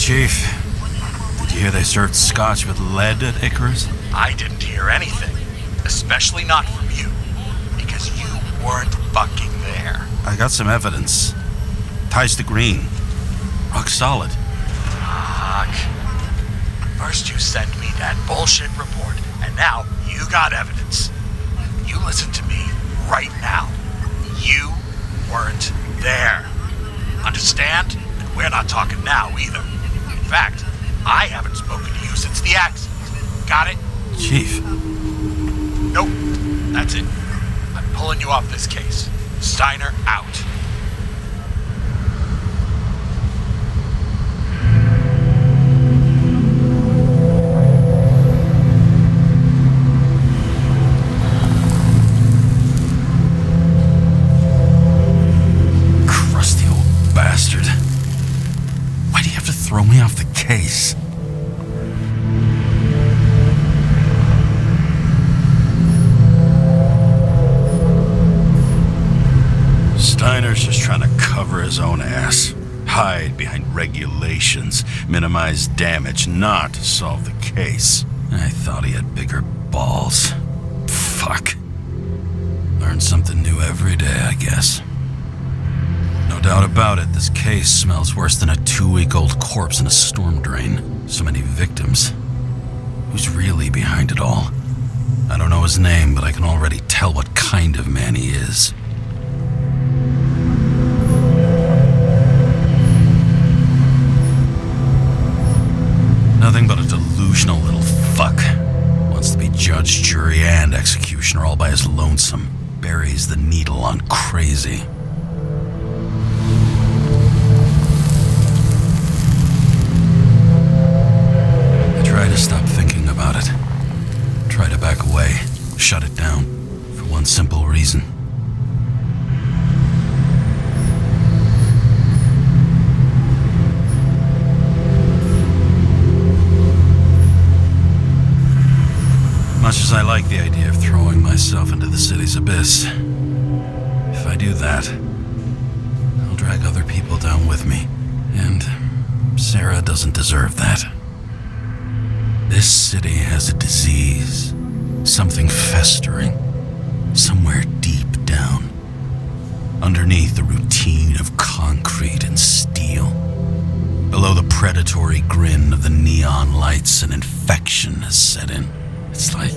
Chief, did you hear they served scotch with lead at Icarus? I didn't hear anything, especially not from you, because you weren't fucking there. I got some evidence. Ties to Green. Rock solid. Fuck. First you send me that bullshit report, and now you got evidence. You listen to me right now. You weren't there. Understand? And we're not talking now either. In fact, I haven't spoken to you since the accident. Got it? Chief. Nope. That's it. I'm pulling you off this case. Steiner out. Crusty old bastard. Why do you have to throw me off the case? Steiner's just trying to cover his own ass. Hide behind regulations, minimize damage, not solve the case. I thought he had bigger balls. Fuck. Learn something new every day, I guess. No doubt about it, this case smells worse than a 2-week-old corpse in a storm drain. So many victims. Who's really behind it all? I don't know his name, but I can already tell what kind of man he is. Nothing but a delusional little fuck. Wants to be judge, jury, and executioner all by his lonesome. Buries the needle on crazy. I try to stop thinking about it. Try to back away, shut it down, for one simple reason. Much as I like the idea of throwing myself into the city's abyss, if I do that, I'll drag other people down with me, and Sarah doesn't deserve that. This city has a disease, something festering, somewhere deep down, underneath the routine of concrete and steel. Below the predatory grin of the neon lights, an infection has set in. It's like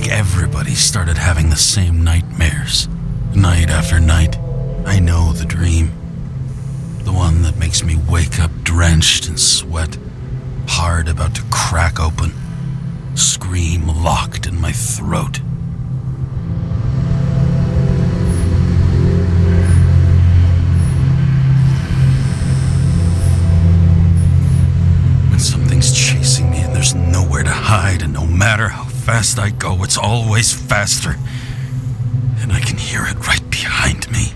everybody started having the same nightmares, night after night. I know the dream. The one that makes me wake up drenched in sweat, heart about to crack open, scream locked in my throat. When something's chasing me and there's nowhere to hide, and no matter how fast I go, it's always faster. And I can hear it right behind me.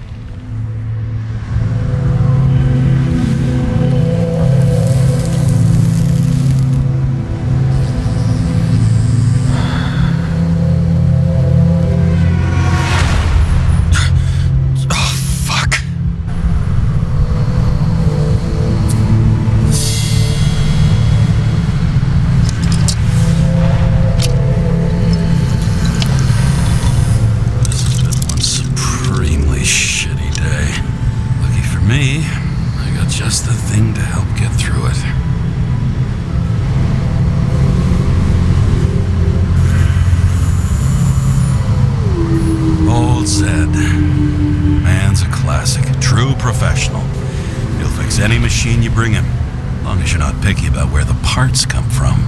Me, I got just the thing to help get through it. Old Zed. Man's a classic, true professional. He'll fix any machine you bring him, as long as you're not picky about where the parts come from.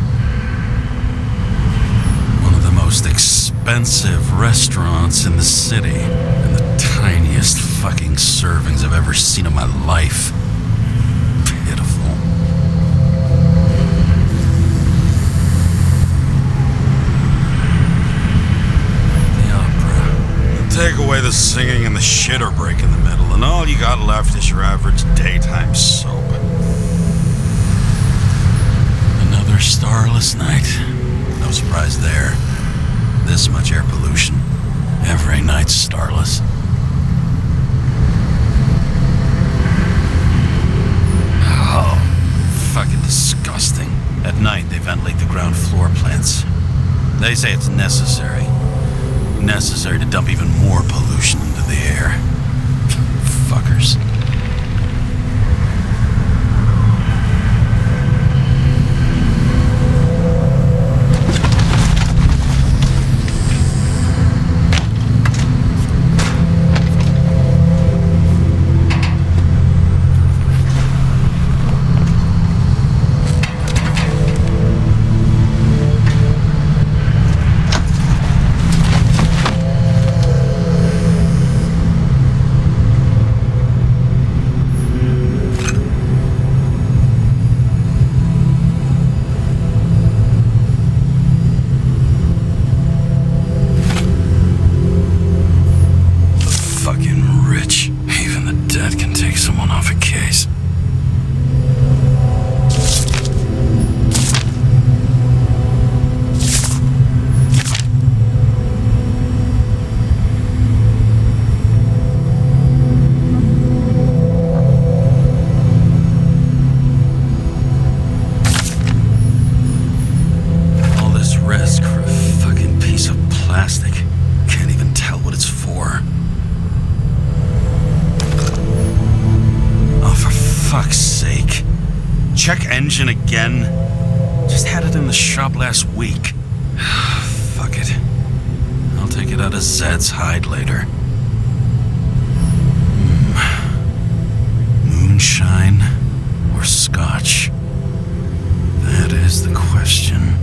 One of the most expensive restaurants in the city, and the tiniest fucking servings I've ever seen in my life. Pitiful. The opera. Take away the singing and the shitter break in the middle, and all you got left is your average daytime soap. Another starless night. No surprise there. This much air pollution. Every night's starless. Oh. Disgusting. At night, they ventilate the ground floor plants. They say it's necessary. Necessary to dump even more pollution into the air. Fuckers. Check engine again? Just had it in the shop last week. Fuck it. I'll take it out of Zed's hide later. Moonshine or scotch? That is the question.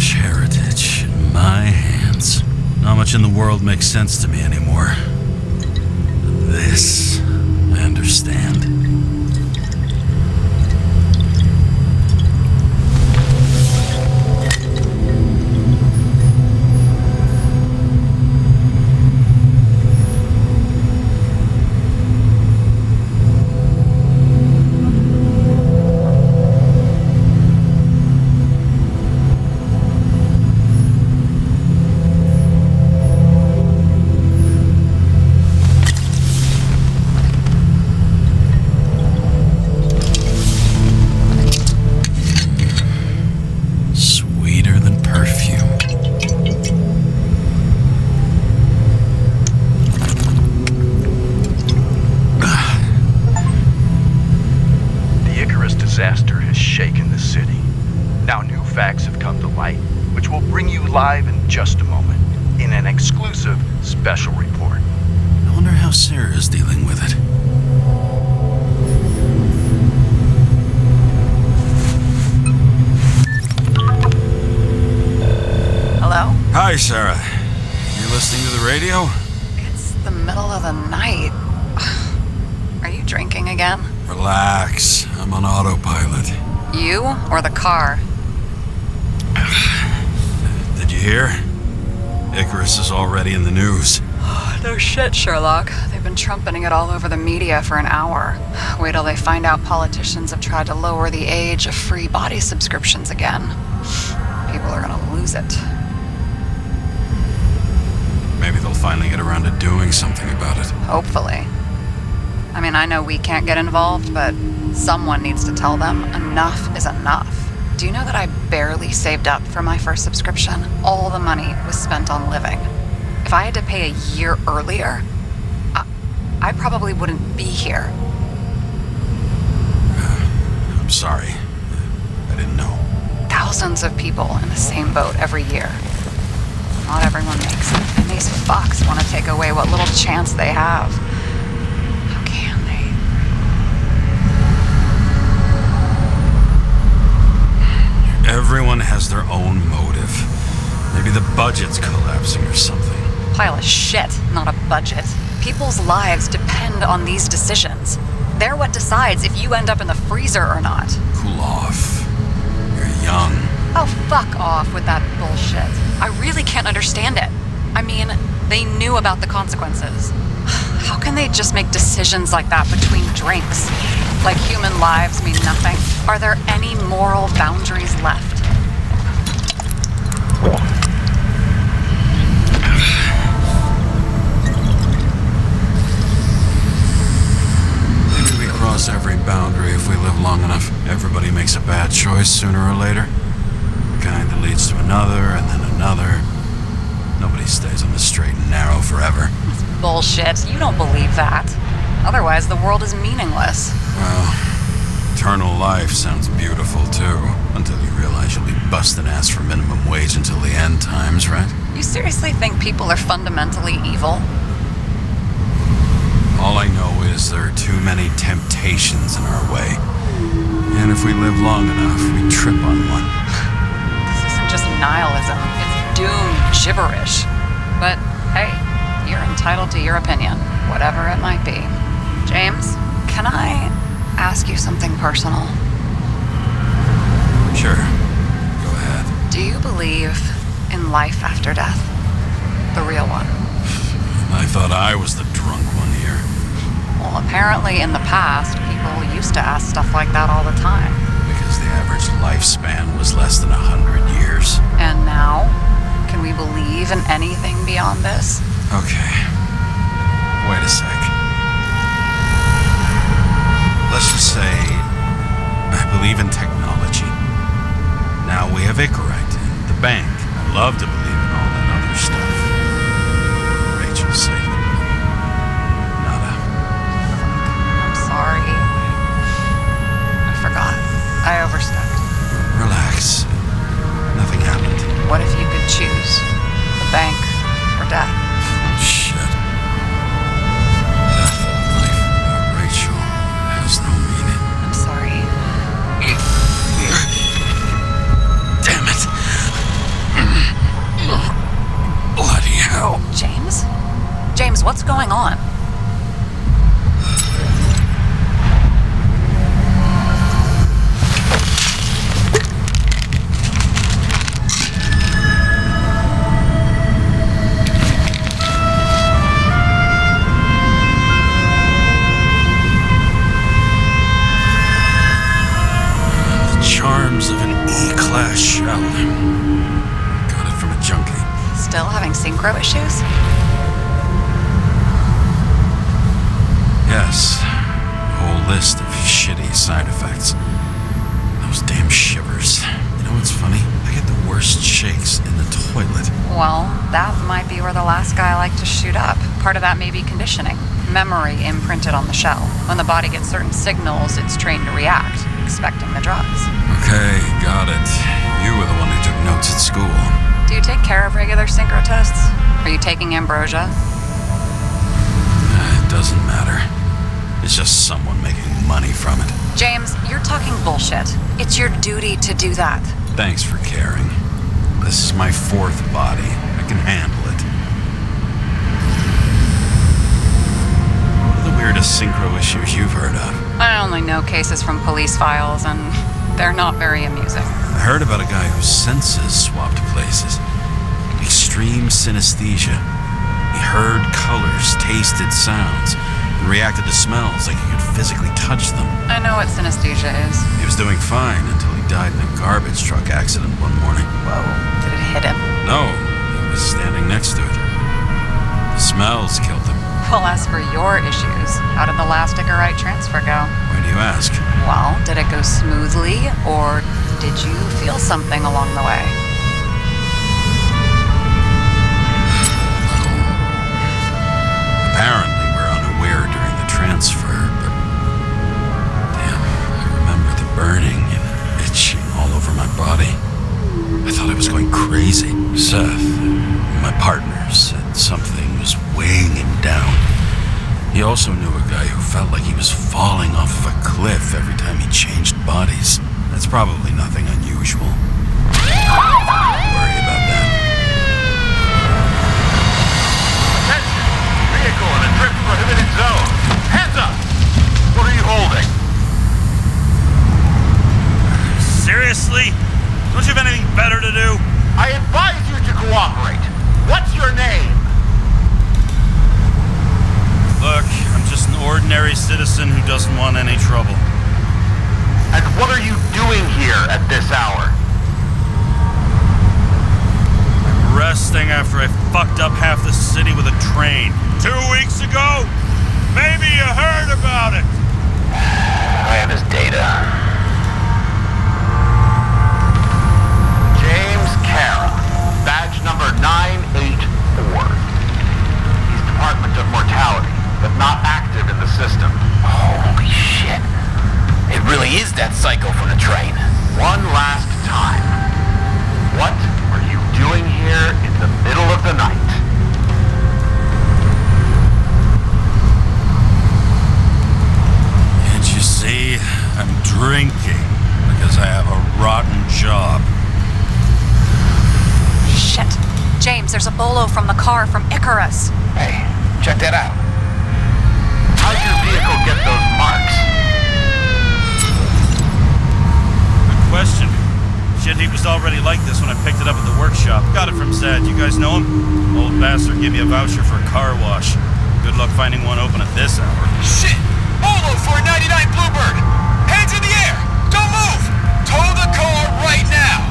Heritage in my hands. Not much in the world makes sense to me anymore. But this, I understand. Disaster has shaken the city. Now new facts have come to light, which will bring you live in just a moment, in an exclusive special report. I wonder how Sarah is dealing with it. Hello? Hi, Sarah. You listening to the radio? It's the middle of the night. Are you drinking again? Relax. I'm on autopilot. You or the car? Did you hear? Icarus is already in the news. No shit, Sherlock. They've been trumpeting it all over the media for an hour. Wait till they find out politicians have tried to lower the age of free body subscriptions again. People are gonna lose it. Maybe they'll finally get around to doing something about it. Hopefully. I mean, I know we can't get involved, but someone needs to tell them enough is enough. Do you know that I barely saved up for my first subscription? All the money was spent on living. If I had to pay a year earlier, I probably wouldn't be here. I'm sorry. I didn't know. Thousands of people in the same boat every year. Not everyone makes it, and these fucks want to take away what little chance they have. How can they? Everyone has their own motive. Maybe the budget's collapsing or something. Pile of shit, not a budget. People's lives depend on these decisions. They're what decides if you end up in the freezer or not. Cool off. You're young. Oh, fuck off with that bullshit. I really can't understand it. I mean, they knew about the consequences. How can they just make decisions like that between drinks? Like human lives mean nothing? Are there any moral boundaries left? Maybe we cross every boundary if we live long enough. Everybody makes a bad choice sooner or later. Kind that leads to another, and then another. Nobody stays on the straight and narrow forever. That's bullshit. You don't believe that. Otherwise, the world is meaningless. Well, eternal life sounds beautiful, too. Until you realize you'll be busting ass for minimum wage until the end times, right? You seriously think people are fundamentally evil? All I know is there are too many temptations in our way. And if we live long enough, we trip on one. This isn't just nihilism. It's doom gibberish. But hey, you're entitled to your opinion, whatever it might be. James, can I ask you something personal? Sure. Go ahead. Do you believe in life after death? The real one? I thought I was the drunk one here. Well, apparently in the past, people used to ask stuff like that all the time. Because the average lifespan was less than 100 years. And now, can we believe in anything beyond this? Okay. Wait a sec. Let's just say I believe in technology. Now we have Icarite and the bank. I'd love to believe in all that other stuff. Rachel's safe. Nada. I'm sorry. I forgot. I overstepped. Relax. Nothing happened. What if you could choose? The bank or death? Oh, shit. Life without Rachel has no meaning. I'm sorry. Damn it. Bloody hell. James? James, what's going on? Charms of an E-class shell. Got it from a junkie. Still having synchro issues? Yes. A whole list of shitty side effects. Those damn shivers. You know what's funny? I get the worst shakes in the toilet. Well, that might be where the last guy liked to shoot up. Part of that may be conditioning. Memory imprinted on the shell. When the body gets certain signals, it's trained to react, expecting the drugs. Okay, got it. You were the one who took notes at school. Do you take care of regular synchro tests? Are you taking ambrosia? It doesn't matter. It's just someone making money from it. James, you're talking bullshit. It's your duty to do that. Thanks for caring. This is my fourth body. I can handle it. What are the weirdest synchro issues you've heard of? I only know cases from police files, and they're not very amusing. I heard about a guy whose senses swapped places. Extreme synesthesia. He heard colors, tasted sounds, and reacted to smells like he could physically touch them. I know what synesthesia is. He was doing fine until he died in a garbage truck accident one morning. Whoa, did it hit him? No, he was standing next to it. The smells killed him. Well, as for your issues, how did the last Icarite transfer go? Why do you ask? Well, did it go smoothly, or did you feel something along the way? Apparently, we're unaware during the transfer, but damn, I remember the burning and itching all over my body. I thought I was going crazy. Seth, my partner, said something was weighing him down. He also knew a guy who felt like he was falling off of a cliff every time he changed bodies. That's probably nothing unusual. Don't worry about that. Attention! Vehicle in a trip prohibited zone. Hands up! What are you holding? Seriously? Don't you have anything better to do? I advise you to cooperate. What's your name? Look, I'm just an ordinary citizen who doesn't want any trouble. And what are you doing here at this hour? I'm resting after I fucked up half the city with a train. 2 weeks ago? Maybe you heard about it. I have his data. James Kara, badge number 984. He's Department of Mortality, but not active in the system. Holy shit. It really is that psycho from the train. One last time. What are you doing here in the middle of the night? Can't you see? I'm drinking because I have a rotten job. Shit. James, there's a bolo from the car from Icarus. Hey, check that out. How'd your vehicle get those marks? Good question. Shit, he was already like this when I picked it up at the workshop. Got it from Zed. You guys know him? Old bastard gave me a voucher for a car wash. Good luck finding one open at this hour. Shit! Bolo for a 99 Bluebird! Hands in the air! Don't move! Tow the car right now!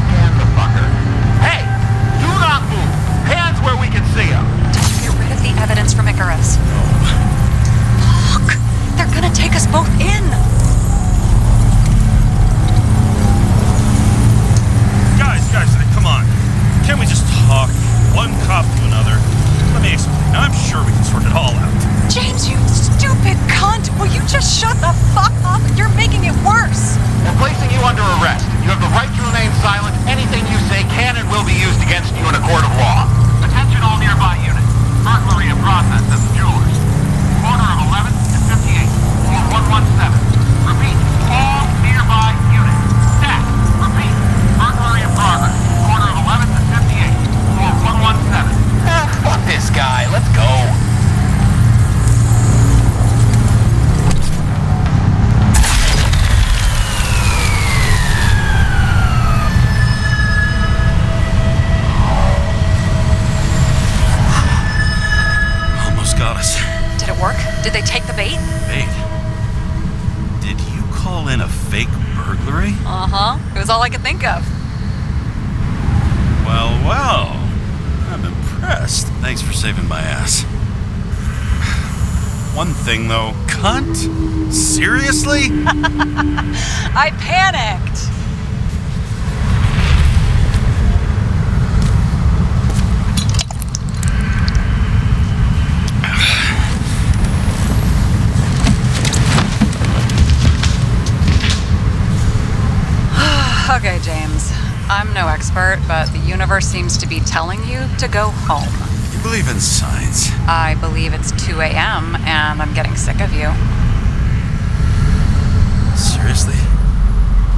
Scan the fucker. Hey! Do not move! Hands where we can see him! Get rid of the evidence from Icarus. Fuck! They're gonna take us both in! Guys, come on. Can't we just talk? One cop to another. Let me explain. I'm sure we can sort it all out. James, you stupid cunt! Will you just shut the fuck up? You're making it worse! We're placing you under arrest. You have the right to remain silent. Anything you say can and will be used against you in a court of law. Attention all nearby units. Burglary in process at the Jewelers. Corner of 11th and 58. Floor 117. Repeat. All nearby units. Staff. Repeat. Burglary in progress. Corner of 11th and 58. Floor 117. Fuck this guy. Let's go. Almost got us. Did it work? Did they take the bait? Wait. Did you call in a fake burglary? Uh-huh. It was all I could think of. Well. I'm impressed. Thanks for saving my ass. One thing, though. Cunt? Seriously? I panicked! Okay, James. I'm no expert, but the universe seems to be telling you to go home. You believe in science? I believe it's 2 a.m. and I'm getting sick of you. Seriously?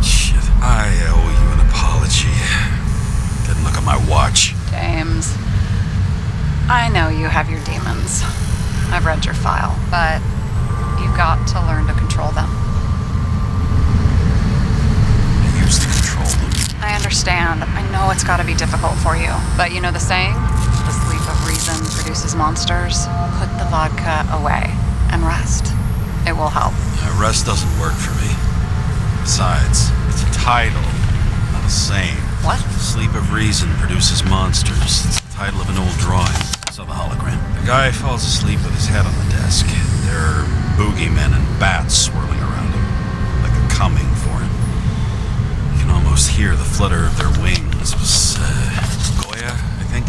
Shit. I owe you an apology. Didn't look at my watch. James, I know you have your demons. I've read your file, but you've got to learn to control them. I used to control them. I understand. I know it's got to be difficult for you. But you know the saying? The sleep of reason produces monsters. Put the vodka away and rest. It will help. Rest doesn't work for me. Besides, it's a title, not a saying. What? Sleep of Reason produces monsters. It's the title of an old drawing. I saw the hologram. A guy falls asleep with his head on the desk. There are boogeymen and bats swirling around him, like they're coming for him. You can almost hear the flutter of their wings. It was Goya, I think.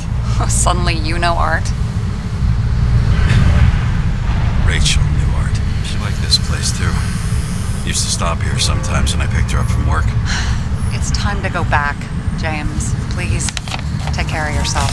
Suddenly you know art. Rachel knew art. She liked this place too. Used to stop here sometimes when I picked her up from work. It's time to go back, James. Please, take care of yourself.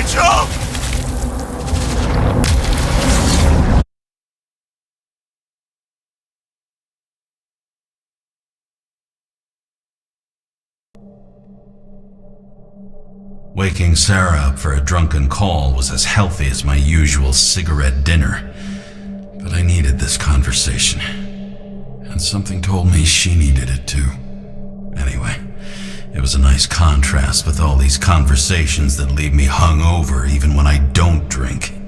Rachel! Waking Sarah up for a drunken call was as healthy as my usual cigarette dinner. But I needed this conversation. And something told me she needed it too. Anyway, it was a nice contrast with all these conversations that leave me hungover even when I don't drink.